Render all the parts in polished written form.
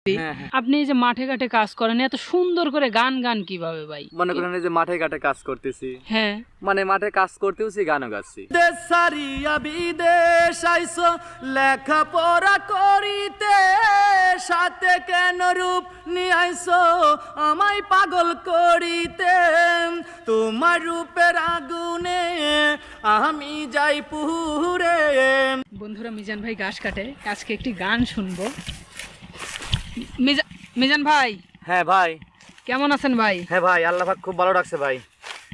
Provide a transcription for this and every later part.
আপনি এই যে মাঠে ঘাটে কাজ করেন, এত সুন্দর করে গান কিভাবে ভাই? মনে করেন এই যে মাঠে ঘাটে কাজ করতেছি, হ্যাঁ, মানে মাঠে কাজ করতেছি, গানও গাচ্ছি। দেশ সারিয়া বিদেশ আইসো লেখাপড়া করিতে, সাথে কেন রূপ নিয়ে আইসো আমায় পাগল করিতে। তোমার রূপের আগুনে আমি যাই পুরে। বন্ধুরা, মিজান ভাই ঘাস কাটে, আজকে একটি গান শুনবো। মিজান ভাই, হ্যাঁ ভাই, কেমন আছেন ভাই? হ্যাঁ ভাই, আল্লাহ পাক খুব ভালো রাখছে ভাই।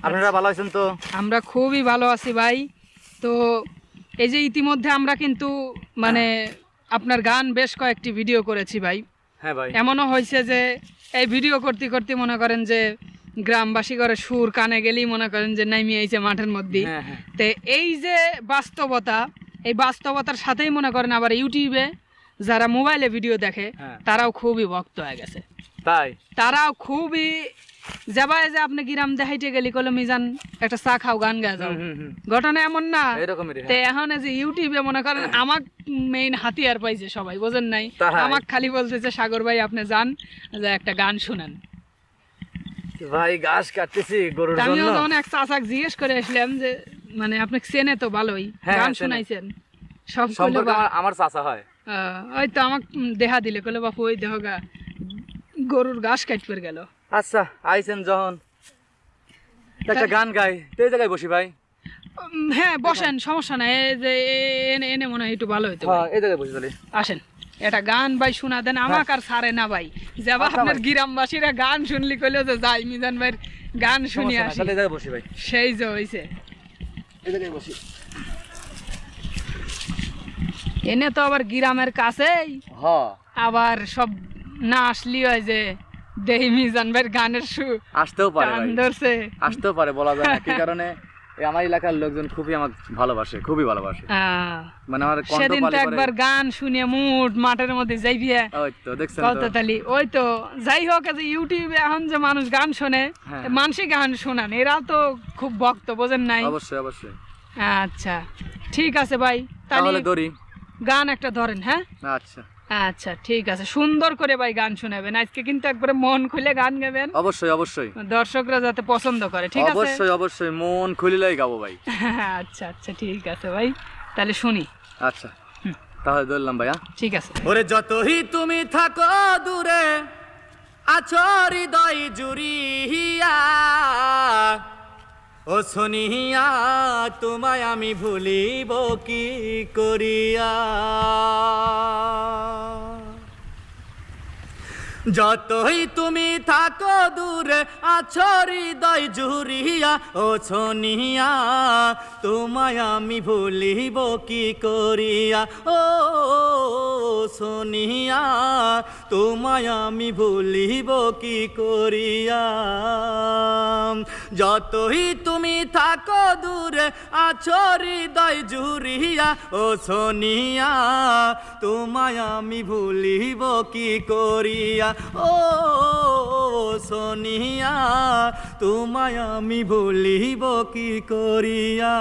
আপনারা ভালো আছেন তো? আমরা খুবই ভালো আছি ভাই। তো এই যে ইতিমধ্যে আমরা কিন্তু মানে আপনার গান বেশ কয়েকটি ভিডিও করেছি ভাই। হ্যাঁ ভাই, এমনও হয়েছে যে এই ভিডিও করতে করতে মনে করেন যে গ্রামবাসী করে সুর কানে গেলেই মনে করেন যে নামি আইছে মাঠের মধ্যে। তো এই যে বাস্তবতা, এই বাস্তবতার সাথেই মনে করেন আবার ইউটিউবে যারা মোবাইলে ভিডিও দেখে তারাও খুবই ভক্ত হয়ে গেছে। তাই তারাও খুবই যাবায় যে আপনি গ্রাম দেখাইতে গেলি কলে মিজান একটা চা খাও, গান গা যাও। ঘটনা এমন না? তো এখন এই যে ইউটিউবে মনে করেন আমাক মেইন হাতিয়ার পাইছে সবাই, বোঝেন নাই? আমাক খালি বলতেছে সাগর ভাই আপনি যান যে একটা গান শুনেন। ভাই ঘাস কাটতেছি গরুর জন্য। আমিও যখন এক চাচাক জিজ্ঞেস করে আসলাম যে মানে আপনি চেনে তো ভালোই, গান শুনাইছেন সব সম্পর্কে আমার চাচা হয়। ওই তো আমাক দেখা দিলে কলে বাপু ওই দেহ গা গরুর ঘাস কাটতে গেল। আচ্ছা, আইছেন যখন একটা গান গাই, তো এই জায়গায় বসি ভাই। হ্যাঁ বসেন, সমস্যা নাই। এই যে এনে এনে মনে হয় একটু ভালো হইতো। হ্যাঁ, এই জায়গায় বসি তাহলে। আসেন, এটা গান ভাই শোনা দেন আমাক আর ছাড়ে না ভাই। যাবা আপনার গ্রামবাসীরা গান শুনলি কইলো যে যাই মিজান ভাইয়ের গান শুনি আসি। তাহলে এই জায়গায় বসি ভাই। সেই যে হইছে, এই জায়গায় বসি। এনে তো আবার গ্রামের কাছেই, হ্যাঁ আবার সব না আসলি হয় যে দেহি মিজান ভাইয়ের গানের সুর আসতেও পারে ভাই, ধরছে। আসতেও পারে, বলা যায় না কি কারণে। আমার এলাকার লোকজন খুবই আমাকে ভালোবাসে, খুবই ভালোবাসে। মানে আমার কণ্ঠ সেদিন তো পালে একবার গান শুনে মুড মাঠের মধ্যে যাইবিয়া। ওই তো দেখছেন কত তালি। ওই তো যাই হোক, যে ইউটিউবে এখন যে মানুষ গান শোনে, মানুষই গান শোনান, এরা তো খুব ভক্ত, বোঝেন নাই? অবশ্যই অবশ্যই। আচ্ছা ঠিক আছে ভাই, তাহলে ধরি গান একটা ধরেন। হ্যাঁ আচ্ছা আচ্ছা ঠিক আছে, সুন্দর করে ভাই গান শোনাবেন আজকে, কিন্তু একবারে মন খুলে গান গাবেন। অবশ্যই অবশ্যই, দর্শকরা যাতে পছন্দ করে। ঠিক আছে? অবশ্যই অবশ্যই, মন খুলিলেই গাবো ভাই। আচ্ছা আচ্ছা ঠিক আছে ভাই, তাহলে শুনি। আচ্ছা তাহলে ধরলাম ভাই। ঠিক আছে। ওরে যতই তুমি থাকো দূরে, আছো হৃদয় জুড়িয়া, ও শুনিয়া তোমায় আমি ভুলিব কি করিয়া। যতই তুমি থাকো দূরে, আছো হৃদয় জুড়িয়া, ও শুনিয়া তোমায় আমি ভুলিব কি করিয়া। ও শুনিয়া তোমায় আমি ভুলিব কি করিয়া। যতই তুমি থাকো দূরে, আছো হৃদয় জুড়িয়া, ও শুনিয়া তোমায় আমি ভুলিব কি করিয়া। ও শুনিয়া তোমায় আমি ভুলিব কি করিয়া।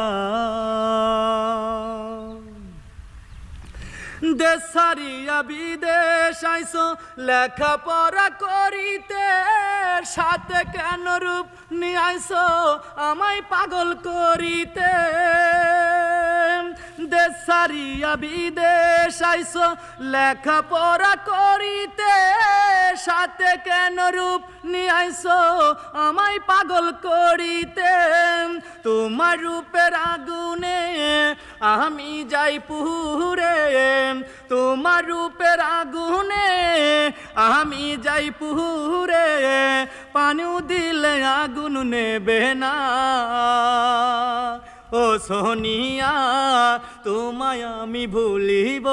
দেশ সারিয়া বিদেশ আইসো লেখাপড়া করিতে, সাথে কেন রূপ নিয়ে আইসো আমায় পাগল করিতে। দেশ সারিয়া বিদেশ আইসো লেখাপড়া করিতে, সাথে কেন রূপ নিয়ে আইসো আমায় পাগল করিতে। তোমার রূপের আগুনে আমি যাই পুরে, তোমার রূপের আগুনে আমি যাই পুরে। পানিও দিলে আগুন নেবে না, ও সোনিয়া তোমায় আমি ভুলিব